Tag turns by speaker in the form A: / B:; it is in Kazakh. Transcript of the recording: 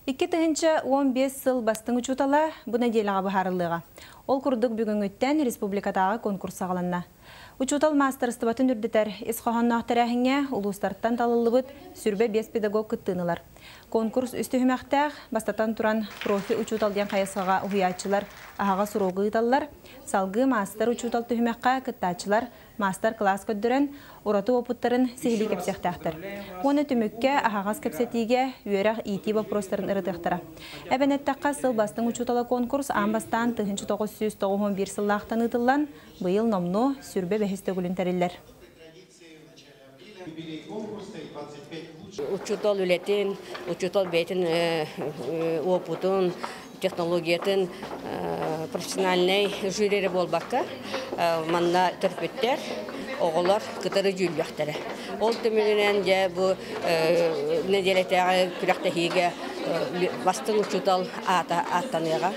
A: 2015 сыл бастың учутала bu неделяға бахарылыға. Ол күрдік бүгінгіттен республикадағы конкурс ағаланна. Учутал мастерстыбатын үрдетер исқоғаннақтар әхіңе ұлыстарттан талылыбыт сүрбе 5 педагог күттінілар. Конкурс үстіхімәқтәқ бастатан тұран профи учуталден қайысыға ұхиятчылар ағаға сұроғы ұйталылар, салғы мастер учутал түхімәққа күттачылар мастер класс көддірін ораты опыттарын сихили кепсектақтыр. Оны түмікке ағағас кепсетиге үйерақ ити вопростарын ұрытықтыра. Әбәнеттаққа сыл бастың учутала конкурс амбастан 1991 сыллақтан ұтылан бұйыл номну сүрбе бәхісті күлінтәрілер.
B: Учутал үлетін, учутал бәйтін опытын, технологиятын профессиональный жюрері болбаққа манна түрпеттер, оғылар күтірі жүлбәқтері. Ол түмінен де бұл неделетәғі күрәқтәхиге бастың учутал аттаныға